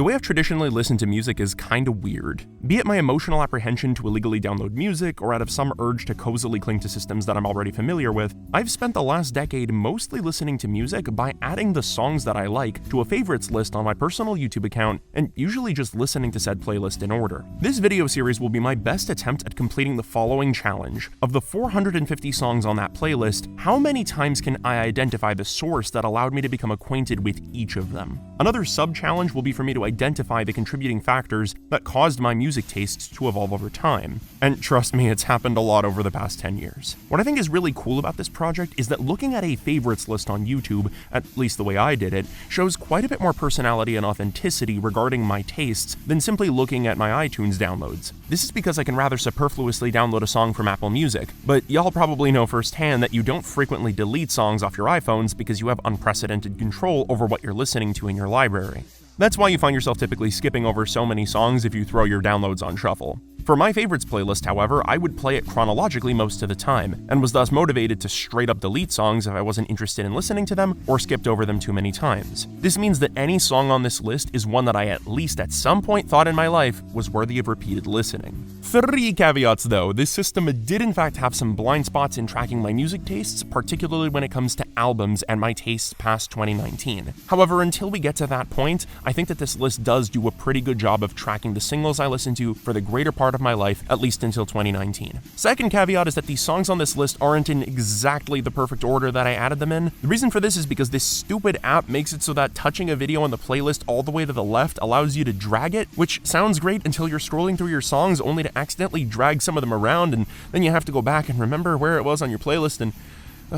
The way I've traditionally listened to music is kinda weird. Be it my emotional apprehension to illegally download music, or out of some urge to cozily cling to systems that I'm already familiar with, I've spent the last decade mostly listening to music by adding the songs that I like to a favorites list on my personal YouTube account, and usually just listening to said playlist in order. This video series will be my best attempt at completing the following challenge. Of the 450 songs on that playlist, how many times can I identify the source that allowed me to become acquainted with each of them? Another sub-challenge will be for me to identify the contributing factors that caused my music tastes to evolve over time. And trust me, it's happened a lot over the past 10 years. What I think is really cool about this project is that looking at a favorites list on YouTube, at least the way I did it, shows quite a bit more personality and authenticity regarding my tastes than simply looking at my iTunes downloads. This is because I can rather superfluously download a song from Apple Music, but y'all probably know firsthand that you don't frequently delete songs off your iPhones because you have unprecedented control over what you're listening to in your library. That's why you find yourself typically skipping over so many songs if you throw your downloads on shuffle. For my favorites playlist, however, I would play it chronologically most of the time, and was thus motivated to straight up delete songs if I wasn't interested in listening to them or skipped over them too many times. This means that any song on this list is one that I at least at some point thought in my life was worthy of repeated listening. 3 caveats though, this system did in fact have some blind spots in tracking my music tastes, particularly when it comes to albums and my tastes past 2019. However, until we get to that point, I think that this list does do a pretty good job of tracking the singles I listen to for the greater part of my life, at least until 2019. Second caveat is that these songs on this list aren't in exactly the perfect order that I added them in. The reason for this is because this stupid app makes it so that touching a video on the playlist all the way to the left allows you to drag it, which sounds great until you're scrolling through your songs only to accidentally drag some of them around, and then you have to go back and remember where it was on your playlist, and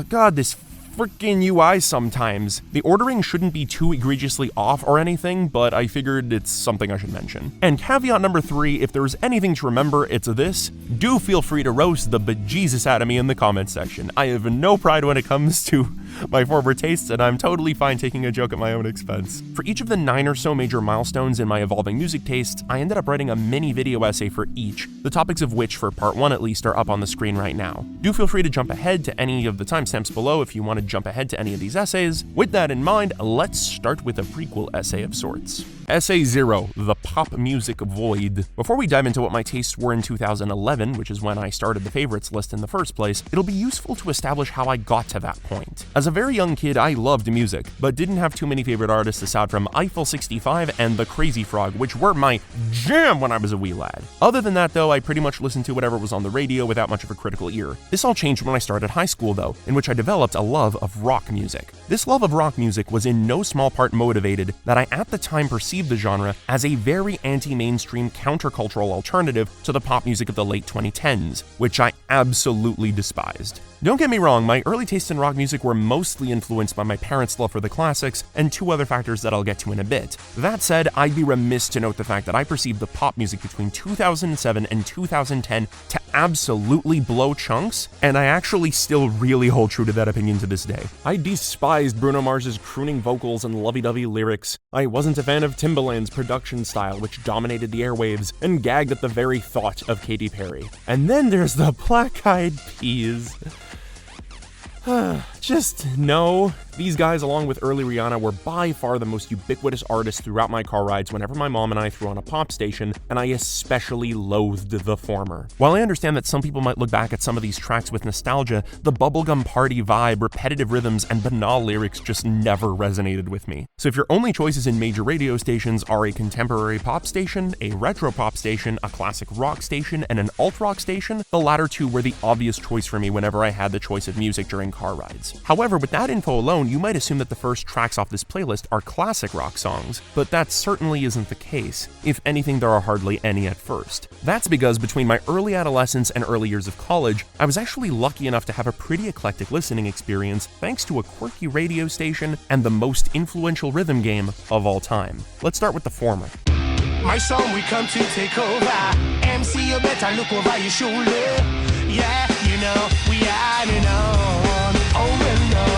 God, this freaking UI sometimes. The ordering shouldn't be too egregiously off or anything, but I figured it's something I should mention. And caveat number 3, if there's anything to remember, it's this: do feel free to roast the bejesus out of me in the comments section. I have no pride when it comes to my forward tastes, and I'm totally fine taking a joke at my own expense. For each of the 9 or so major milestones in my evolving music tastes, I ended up writing a mini video essay for each, the topics of which, for part 1 at least, are up on the screen right now. Do feel free to jump ahead to any of the timestamps below if you want to jump ahead to any of these essays. With that in mind, let's start with a prequel essay of sorts. Essay 0, The Pop Music Void. Before we dive into what my tastes were in 2011, which is when I started the favorites list in the first place, it'll be useful to establish how I got to that point. As a very young kid, I loved music, but didn't have too many favorite artists aside from Eiffel 65 and The Crazy Frog, which were my jam when I was a wee lad. Other than that though, I pretty much listened to whatever was on the radio without much of a critical ear. This all changed when I started high school though, in which I developed a love of rock music. This love of rock music was in no small part motivated that I at the time perceived the genre as a very anti-mainstream countercultural alternative to the pop music of the late 2010s, which I absolutely despised. Don't get me wrong, my early tastes in rock music were mostly influenced by my parents' love for the classics and 2 other factors that I'll get to in a bit. That said, I'd be remiss to note the fact that I perceived the pop music between 2007 and 2010 to absolutely blow chunks, and I actually still really hold true to that opinion to this day. I despised Bruno Mars's crooning vocals and lovey-dovey lyrics. I wasn't a fan of Timbaland's production style, which dominated the airwaves, and gagged at the very thought of Katy Perry. And then there's the Black Eyed Peas. Just no. These guys, along with early Rihanna, were by far the most ubiquitous artists throughout my car rides whenever my mom and I threw on a pop station, and I especially loathed the former. While I understand that some people might look back at some of these tracks with nostalgia, the bubblegum party vibe, repetitive rhythms, and banal lyrics just never resonated with me. So if your only choices in major radio stations are a contemporary pop station, a retro pop station, a classic rock station, and an alt-rock station, the latter 2 were the obvious choice for me whenever I had the choice of music during car rides. However, with that info alone, you might assume that the first tracks off this playlist are classic rock songs, but that certainly isn't the case. If anything, there are hardly any at first. That's because between my early adolescence and early years of college, I was actually lucky enough to have a pretty eclectic listening experience thanks to a quirky radio station and the most influential rhythm game of all time. Let's start with the former. My song, we come to take over. MC, you better look over your shoulder. Yeah, you know, we are on. Oh, well, no.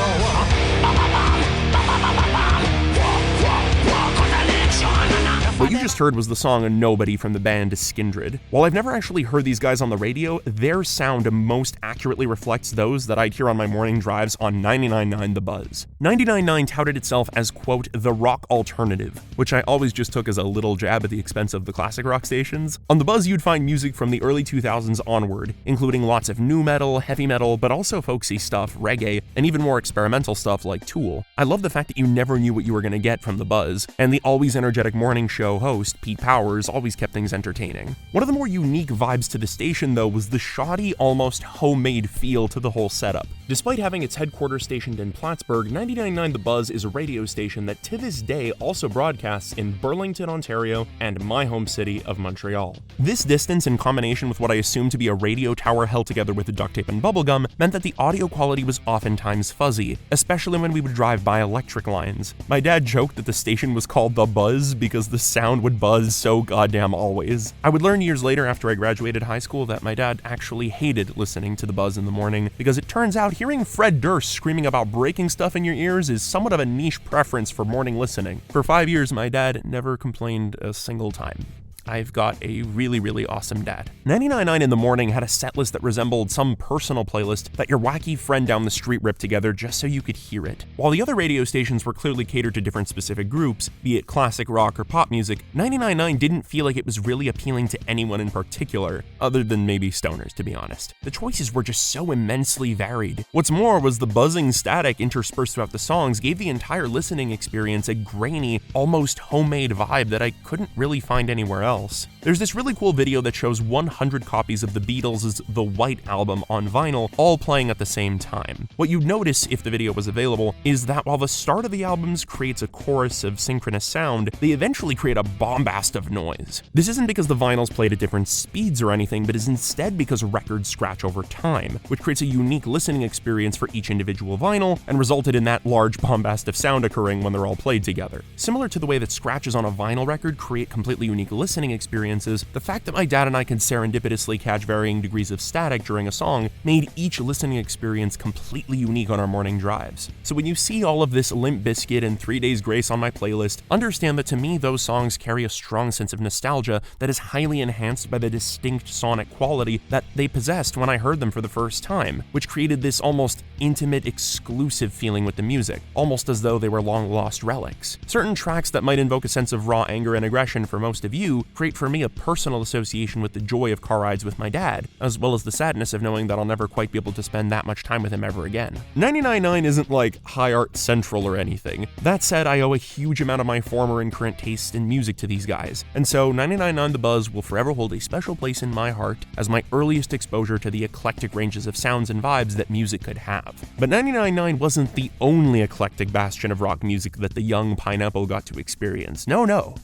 What you just heard was the song Nobody from the band Skindred. While I've never actually heard these guys on the radio, their sound most accurately reflects those that I'd hear on my morning drives on 99.9 The Buzz. 99.9 touted itself as, quote, the rock alternative, which I always just took as a little jab at the expense of the classic rock stations. On The Buzz, you'd find music from the early 2000s onward, including lots of nu metal, heavy metal, but also folksy stuff, reggae, and even more experimental stuff like Tool. I love the fact that you never knew what you were going to get from The Buzz, and the always energetic morning show host, Pete Powers, always kept things entertaining. One of the more unique vibes to the station, though, was the shoddy, almost homemade feel to the whole setup. Despite having its headquarters stationed in Plattsburgh, 99.9 The Buzz is a radio station that to this day also broadcasts in Burlington, Ontario, and my home city of Montreal. This distance, in combination with what I assumed to be a radio tower held together with duct tape and bubblegum, meant that the audio quality was oftentimes fuzzy, especially when we would drive by electric lines. My dad joked that the station was called The Buzz because the sound would buzz so goddamn always. I would learn years later after I graduated high school that my dad actually hated listening to The Buzz in the morning because it turns out hearing Fred Durst screaming about breaking stuff in your ears is somewhat of a niche preference for morning listening. For 5 years, my dad never complained a single time. I've got a really, really awesome dad. 99.9 in the morning had a setlist that resembled some personal playlist that your wacky friend down the street ripped together just so you could hear it. While the other radio stations were clearly catered to different specific groups, be it classic rock or pop music, 99.9 didn't feel like it was really appealing to anyone in particular, other than maybe stoners, to be honest. The choices were just so immensely varied. What's more was the buzzing static interspersed throughout the songs gave the entire listening experience a grainy, almost homemade vibe that I couldn't really find anywhere else. There's this really cool video that shows 100 copies of the Beatles' The White Album on vinyl, all playing at the same time. What you'd notice if the video was available is that while the start of the albums creates a chorus of synchronous sound, they eventually create a bombast of noise. This isn't because the vinyls played at different speeds or anything, but is instead because records scratch over time, which creates a unique listening experience for each individual vinyl and resulted in that large bombast of sound occurring when they're all played together. Similar to the way that scratches on a vinyl record create completely unique listening experiences, the fact that my dad and I could serendipitously catch varying degrees of static during a song made each listening experience completely unique on our morning drives. So when you see all of this Limp Bizkit and 3 Days Grace on my playlist, understand that to me those songs carry a strong sense of nostalgia that is highly enhanced by the distinct sonic quality that they possessed when I heard them for the first time, which created this almost intimate, exclusive feeling with the music, almost as though they were long-lost relics. Certain tracks that might invoke a sense of raw anger and aggression for most of you create for me a personal association with the joy of car rides with my dad, as well as the sadness of knowing that I'll never quite be able to spend that much time with him ever again. 99.9 isn't like High Art Central or anything. That said, I owe a huge amount of my former and current taste in music to these guys, and so 99.9 The Buzz will forever hold a special place in my heart as my earliest exposure to the eclectic ranges of sounds and vibes that music could have. But 99.9 wasn't the only eclectic bastion of rock music that the young Pineapple got to experience. No.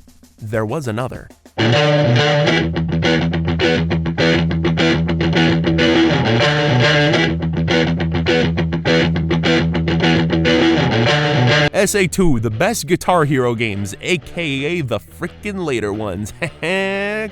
There was another. SA2, the best Guitar Hero games, aka the frickin' later ones.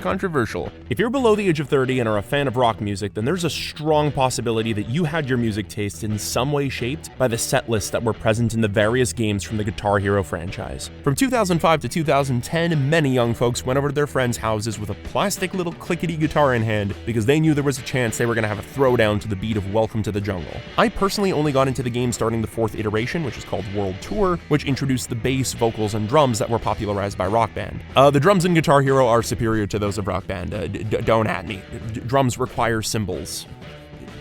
Controversial. If you're below the age of 30 and are a fan of rock music, then there's a strong possibility that you had your music taste in some way shaped by the set lists that were present in the various games from the Guitar Hero franchise. From 2005 to 2010, many young folks went over to their friends' houses with a plastic little clickety guitar in hand because they knew there was a chance they were going to have a throwdown to the beat of Welcome to the Jungle. I personally only got into the game starting the 4th iteration, which is called World Tour, which introduced the bass, vocals, and drums that were popularized by Rock Band. The drums in Guitar Hero are superior to those of Rock Band. Don't at me. Drums require cymbals.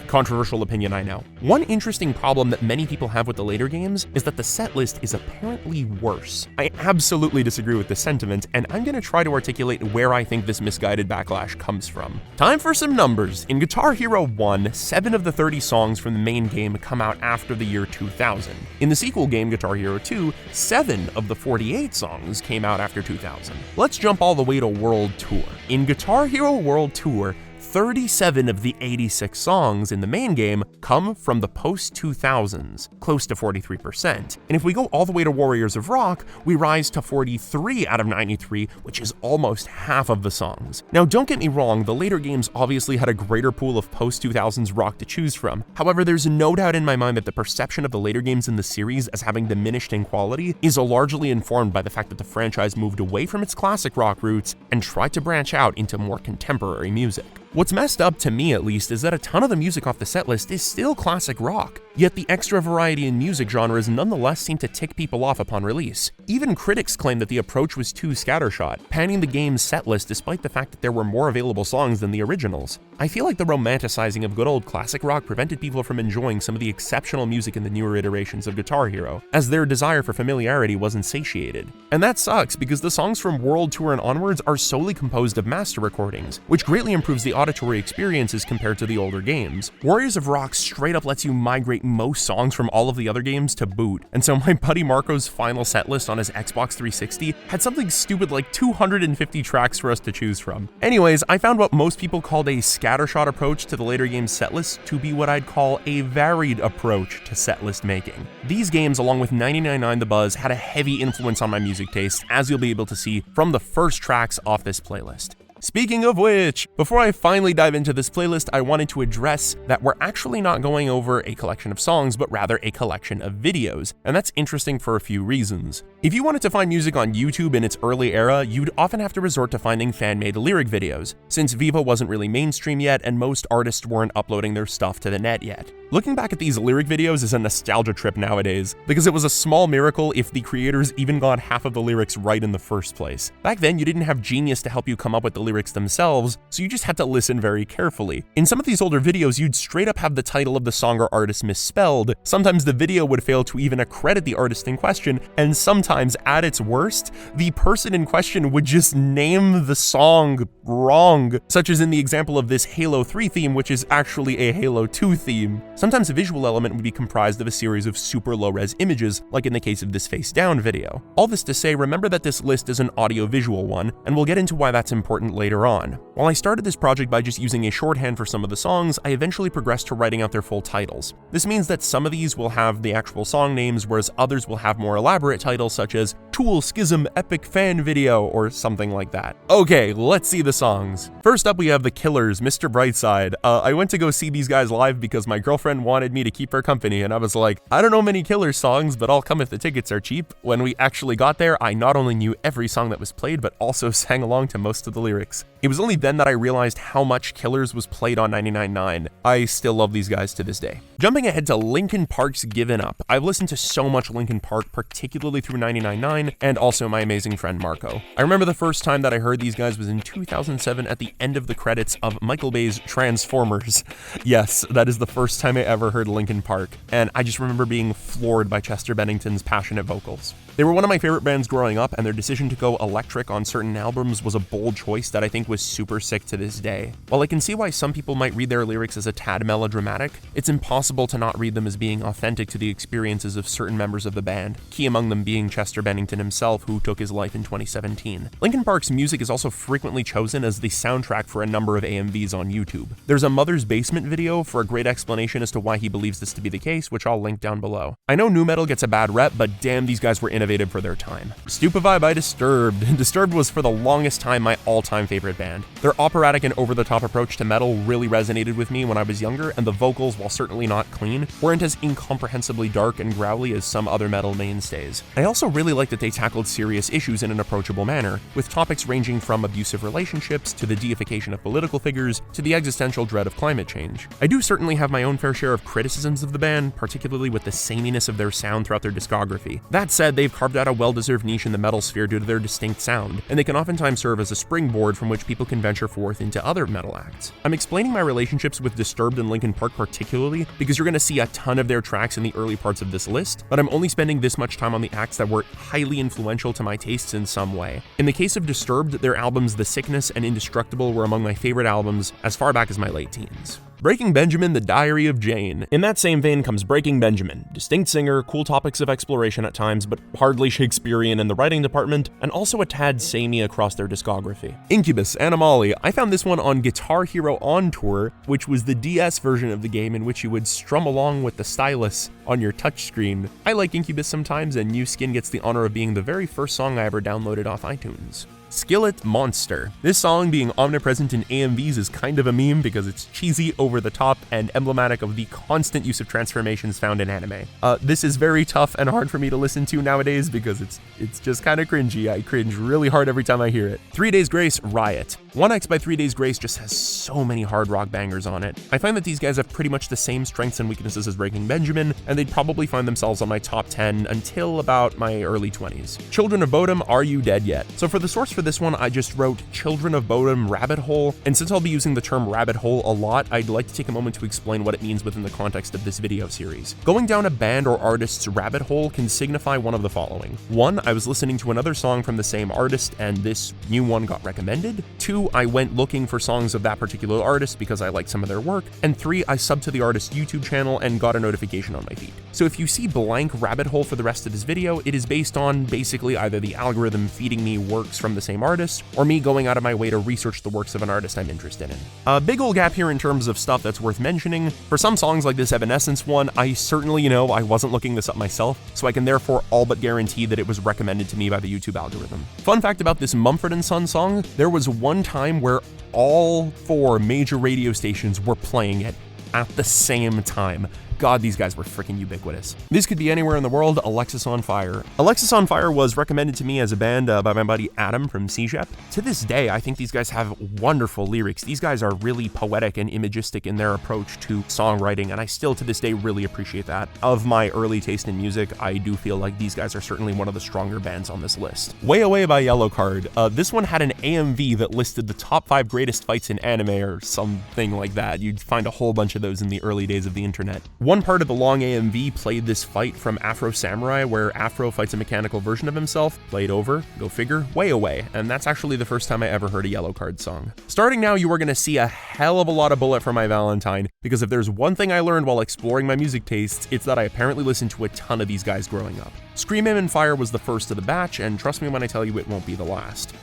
Controversial opinion, I know. One interesting problem that many people have with the later games is that the set list is apparently worse. I absolutely disagree with this sentiment, and I'm going to try to articulate where I think this misguided backlash comes from. Time for some numbers. In Guitar Hero 1, 7 of the 30 songs from the main game come out after the year 2000. In the sequel game, Guitar Hero 2, 7 of the 48 songs came out after 2000. Let's jump all the way to World Tour. In Guitar Hero World Tour, 37 of the 86 songs in the main game come from the post-2000s, close to 43%. And if we go all the way to Warriors of Rock, we rise to 43 out of 93, which is almost half of the songs. Now, don't get me wrong, the later games obviously had a greater pool of post-2000s rock to choose from. However, there's no doubt in my mind that the perception of the later games in the series as having diminished in quality is largely informed by the fact that the franchise moved away from its classic rock roots and tried to branch out into more contemporary music. What's messed up, to me at least, is that a ton of the music off the setlist is still classic rock, yet the extra variety in music genres nonetheless seem to tick people off upon release. Even critics claim that the approach was too scattershot, panning the game's setlist despite the fact that there were more available songs than the originals. I feel like the romanticizing of good old classic rock prevented people from enjoying some of the exceptional music in the newer iterations of Guitar Hero, as their desire for familiarity wasn't satiated. And that sucks, because the songs from World Tour and onwards are solely composed of master recordings, which greatly improves the auditory experiences compared to the older games. Warriors of Rock straight up lets you migrate most songs from all of the other games to boot, and so my buddy Marco's final setlist on his Xbox 360 had something stupid like 250 tracks for us to choose from. Anyways, I found what most people called a scattershot approach to the later game's setlist to be what I'd call a varied approach to setlist making. These games, along with 99.9 The Buzz, had a heavy influence on my music taste, as you'll be able to see from the first tracks off this playlist. Speaking of which, before I finally dive into this playlist, I wanted to address that we're actually not going over a collection of songs, but rather a collection of videos, and that's interesting for a few reasons. If you wanted to find music on YouTube in its early era, you'd often have to resort to finding fan-made lyric videos, since Viva wasn't really mainstream yet and most artists weren't uploading their stuff to the net yet. Looking back at these lyric videos is a nostalgia trip nowadays, because it was a small miracle if the creators even got half of the lyrics right in the first place. Back then, you didn't have Genius to help you come up with the lyrics themselves, so you just had to listen very carefully. In some of these older videos, you'd straight up have the title of the song or artist misspelled, sometimes the video would fail to even accredit the artist in question, and sometimes, at its worst, the person in question would just name the song wrong, such as in the example of this Halo 3 theme, which is actually a Halo 2 theme. Sometimes a visual element would be comprised of a series of super low-res images, like in the case of this face down video. All this to say, remember that this list is an audio-visual one, and we'll get into why that's important later on. While I started this project by just using a shorthand for some of the songs, I eventually progressed to writing out their full titles. This means that some of these will have the actual song names, whereas others will have more elaborate titles such as Tool Schism Epic Fan Video, or something like that. Okay, let's see the songs. First up, we have The Killers, Mr. Brightside. I went to go see these guys live because my girlfriend wanted me to keep her company, and I was like, I don't know many Killers songs, but I'll come if the tickets are cheap. When we actually got there, I not only knew every song that was played, but also sang along to most of the lyrics. It was only then that I realized how much Killers was played on 99.9. I still love these guys to this day. Jumping ahead to Linkin Park's Given Up. I've listened to so much Linkin Park, particularly through 99.9, and also my amazing friend Marco. I remember the first time that I heard these guys was in 2007 at the end of the credits of Michael Bay's Transformers. Yes, that is the first time I ever heard Linkin Park, and I just remember being floored by Chester Bennington's passionate vocals. They were one of my favorite bands growing up, and their decision to go electric on certain albums was a bold choice that I think was super sick to this day. While I can see why some people might read their lyrics as a tad melodramatic, it's impossible to not read them as being authentic to the experiences of certain members of the band, key among them being Chester Bennington himself, who took his life in 2017. Linkin Park's music is also frequently chosen as the soundtrack for a number of AMVs on YouTube. There's a Mother's Basement video for a great explanation as to why he believes this to be the case, which I'll link down below. I know nu metal gets a bad rep, but damn, these guys were innovative for their time. Stupify by Disturbed. Disturbed was for the longest time my all-time favorite band. Their operatic and over-the-top approach to metal really resonated with me when I was younger, and the vocals, while certainly not clean, weren't as incomprehensibly dark and growly as some other metal mainstays. I also really liked that they tackled serious issues in an approachable manner, with topics ranging from abusive relationships to the deification of political figures to the existential dread of climate change. I do certainly have my own fair share of criticisms of the band, particularly with the sameness of their sound throughout their discography. That said, they've carved out a well-deserved niche in the metal sphere due to their distinct sound, and they can oftentimes serve as a springboard from which people can venture forth into other metal acts. I'm explaining my relationships with Disturbed and Linkin Park particularly because you're going to see a ton of their tracks in the early parts of this list, but I'm only spending this much time on the acts that were highly influential to my tastes in some way. In the case of Disturbed, their albums The Sickness and Indestructible were among my favorite albums as far back as my late teens. Breaking Benjamin, The Diary of Jane. In that same vein comes Breaking Benjamin, distinct singer, cool topics of exploration at times, but hardly Shakespearean in the writing department, and also a tad samey across their discography. Incubus, Animali. I found this one on Guitar Hero On Tour, which was the DS version of the game in which you would strum along with the stylus on your touchscreen. I like Incubus sometimes, and New Skin gets the honor of being the very first song I ever downloaded off iTunes. Skillet, Monster. This song being omnipresent in AMVs is kind of a meme because it's cheesy, over the top, and emblematic of the constant use of transformations found in anime. This is very tough and hard for me to listen to nowadays because it's just kind of cringy. I cringe really hard every time I hear it. 3 Days Grace, Riot. 1X by 3 Days Grace just has so many hard rock bangers on it. I find that these guys have pretty much the same strengths and weaknesses as Breaking Benjamin, and they'd probably find themselves on my top 10 until about my early 20s. Children of Bodom, Are You Dead Yet? So for the source for this one, I just wrote Children of Bodom Rabbit Hole, and since I'll be using the term rabbit hole a lot, I'd like to take a moment to explain what it means within the context of this video series. Going down a band or artist's rabbit hole can signify one of the following. 1, I was listening to another song from the same artist and this new one got recommended. 2, I went looking for songs of that particular artist because I liked some of their work. And 3, I subbed to the artist's YouTube channel and got a notification on my feed. So if you see blank rabbit hole for the rest of this video, it is based on basically either the algorithm feeding me works from the same artist, or me going out of my way to research the works of an artist I'm interested in. A big old gap here in terms of stuff that's worth mentioning. For some songs like this Evanescence one, I certainly, I wasn't looking this up myself, so I can therefore all but guarantee that it was recommended to me by the YouTube algorithm. Fun fact about this Mumford & Sons song, there was one time where all 4 major radio stations were playing it at the same time. God, these guys were freaking ubiquitous. This could be anywhere in the world. Alexisonfire. Alexisonfire was recommended to me as a band by my buddy Adam from CJEP. To this day, I think these guys have wonderful lyrics. These guys are really poetic and imagistic in their approach to songwriting, and I still to this day really appreciate that. Of my early taste in music, I do feel like these guys are certainly one of the stronger bands on this list. Away by Yellowcard. This one had an AMV that listed the top 5 greatest fights in anime or something like that. You'd find a whole bunch of those in the early days of the internet. One part of the long AMV played this fight from Afro Samurai where Afro fights a mechanical version of himself, played over, go figure, way away, and that's actually the first time I ever heard a Yellowcard song. Starting now, you are going to see a hell of a lot of Bullet for My Valentine, because if there's one thing I learned while exploring my music tastes, it's that I apparently listened to a ton of these guys growing up. Scream Aim and Fire was the first of the batch, and trust me when I tell you it won't be the last.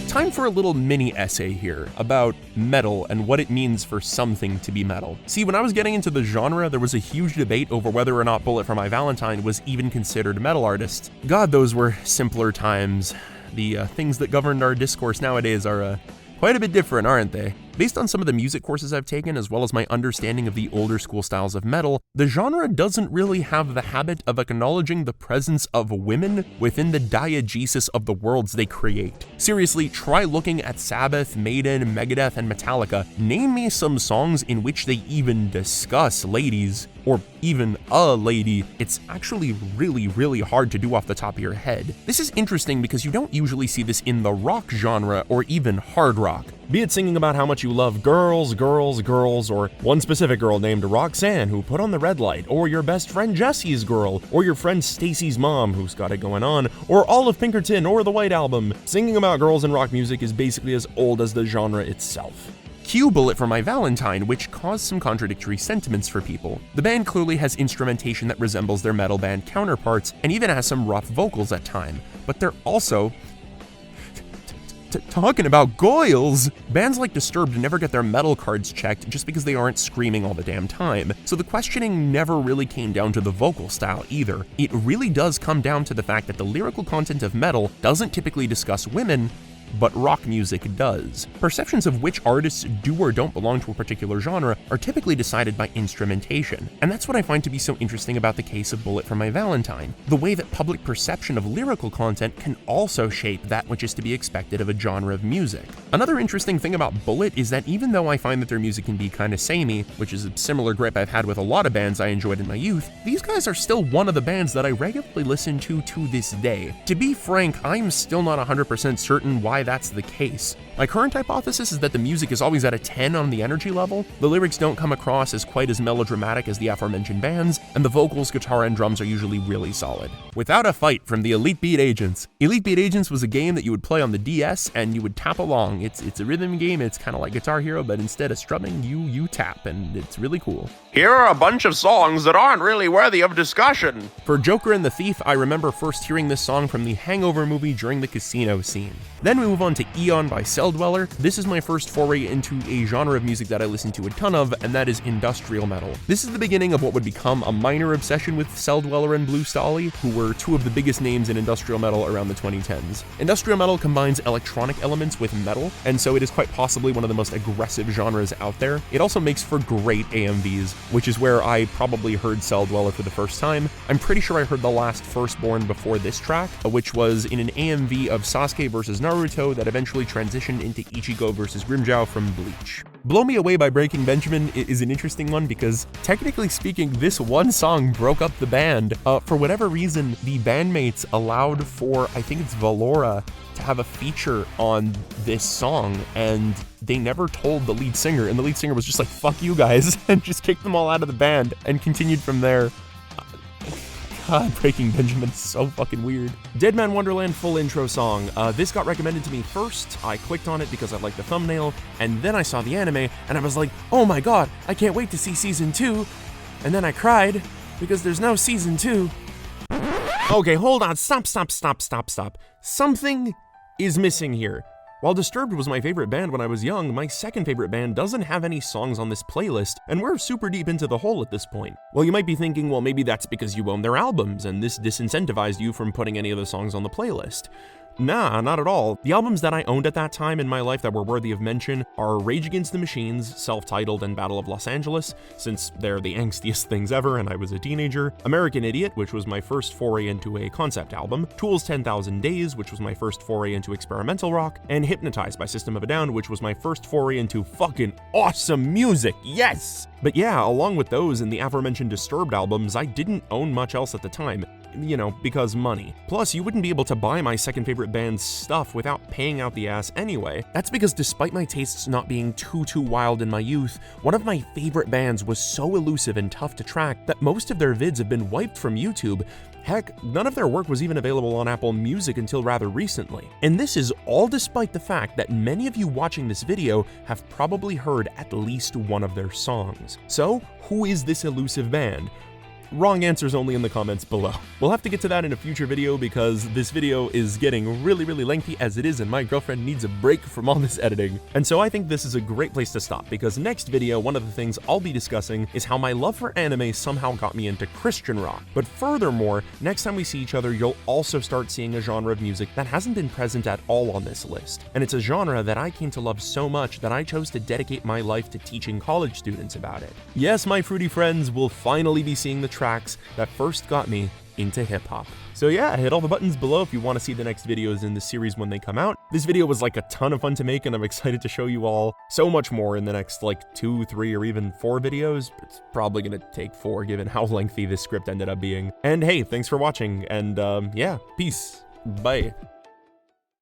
Time for a little mini essay here about metal and what it means for something to be metal. See, when I was getting into the genre, there was a huge debate over whether or not Bullet for My Valentine was even considered a metal artist. God, those were simpler times. The things that governed our discourse nowadays are quite a bit different, aren't they? Based on some of the music courses I've taken, as well as my understanding of the older school styles of metal, the genre doesn't really have the habit of acknowledging the presence of women within the diegesis of the worlds they create. Seriously, try looking at Sabbath, Maiden, Megadeth, and Metallica. Name me some songs in which they even discuss ladies, or even a lady. It's actually really hard to do off the top of your head. This is interesting because you don't usually see this in the rock genre or even hard rock. Be it singing about how much you love girls, or one specific girl named Roxanne who put on the red light, or your best friend Jessie's girl, or your friend Stacy's mom who's got it going on, or all of Pinkerton or the White Album. Singing about girls in rock music is basically as old as the genre itself. Cue Bullet for My Valentine, which caused some contradictory sentiments for people. The band clearly has instrumentation that resembles their metal band counterparts, and even has some rough vocals at time, but they're also talking about goils. Bands like Disturbed never get their metal cards checked just because they aren't screaming all the damn time. So the questioning never really came down to the vocal style either. It really does come down to the fact that the lyrical content of metal doesn't typically discuss women, but rock music does. Perceptions of which artists do or don't belong to a particular genre are typically decided by instrumentation, and that's what I find to be so interesting about the case of Bullet for My Valentine. The way that public perception of lyrical content can also shape that which is to be expected of a genre of music. Another interesting thing about Bullet is that even though I find that their music can be kinda samey, which is a similar gripe I've had with a lot of bands I enjoyed in my youth, these guys are still one of the bands that I regularly listen to this day. To be frank, I'm still not 100% certain why that's the case. My current hypothesis is that the music is always at a 10 on the energy level, the lyrics don't come across as quite as melodramatic as the aforementioned bands, and the vocals, guitar, and drums are usually really solid. Without a Fight from the Elite Beat Agents. Elite Beat Agents was a game that you would play on the DS, and you would tap along. It's a rhythm game, it's kind of like Guitar Hero, but instead of strumming, you tap, and it's really cool. Here are a bunch of songs that aren't really worthy of discussion. For Joker and the Thief, I remember first hearing this song from the Hangover movie during the casino scene. Then we move on to Eon by Celldweller. This is my first foray into a genre of music that I listen to a ton of, and that is industrial metal. This is the beginning of what would become a minor obsession with Celldweller and Blue Stahli, who were two of the biggest names in industrial metal around the 2010s. Industrial metal combines electronic elements with metal, and so it is quite possibly one of the most aggressive genres out there. It also makes for great AMVs, which is where I probably heard Celldweller for the first time. I'm pretty sure I heard the last Firstborn before this track, which was in an AMV of Sasuke vs. Naruto that eventually transitioned into Ichigo vs. Grimmjow from Bleach. Blow Me Away by Breaking Benjamin is an interesting one because, technically speaking, this one song broke up the band. For whatever reason, the bandmates allowed for, I think it's Valora, to have a feature on this song, and they never told the lead singer, and the lead singer was just like, fuck you guys, and just kicked them all out of the band, and continued from there. God, Breaking Benjamin is so fucking weird. Deadman Wonderland full intro song. This got recommended to me first. I clicked on it because I liked the thumbnail, and then I saw the anime, and I was like, oh my god, I can't wait to see season 2. And then I cried, because there's no season 2. Okay, hold on, stop. Something is missing here. While Disturbed was my favorite band when I was young, my second favorite band doesn't have any songs on this playlist, and we're super deep into the hole at this point. Well, you might be thinking, well, maybe that's because you own their albums, and this disincentivized you from putting any of the songs on the playlist. Nah, not at all. The albums that I owned at that time in my life that were worthy of mention are Rage Against the Machine's Self-Titled and Battle of Los Angeles, since they're the angstiest things ever and I was a teenager, American Idiot, which was my first foray into a concept album, Tool's 10,000 Days, which was my first foray into experimental rock, and Hypnotized by System of a Down, which was my first foray into fucking awesome music, yes! But yeah, along with those and the aforementioned Disturbed albums, I didn't own much else at the time. You know, because money. Plus, you wouldn't be able to buy my second favorite band's stuff without paying out the ass anyway. That's because despite my tastes not being too wild in my youth, one of my favorite bands was so elusive and tough to track that most of their vids have been wiped from YouTube. Heck, none of their work was even available on Apple Music until rather recently. And this is all despite the fact that many of you watching this video have probably heard at least one of their songs. So, who is this elusive band? Wrong answers only in the comments below. We'll have to get to that in a future video because this video is getting really lengthy as it is, and my girlfriend needs a break from all this editing. And so I think this is a great place to stop because next video, one of the things I'll be discussing is how my love for anime somehow got me into Christian rock. But furthermore, next time we see each other, you'll also start seeing a genre of music that hasn't been present at all on this list. And it's a genre that I came to love so much that I chose to dedicate my life to teaching college students about it. Yes, my fruity friends will finally be seeing the tracks that first got me into hip-hop. So yeah, hit all the buttons below if you want to see the next videos in the series when they come out. This video was like a ton of fun to make, and I'm excited to show you all so much more in the next like 2, 3, or even 4 videos. It's probably gonna take 4 given how lengthy this script ended up being. And hey, thanks for watching, and yeah, peace. Bye.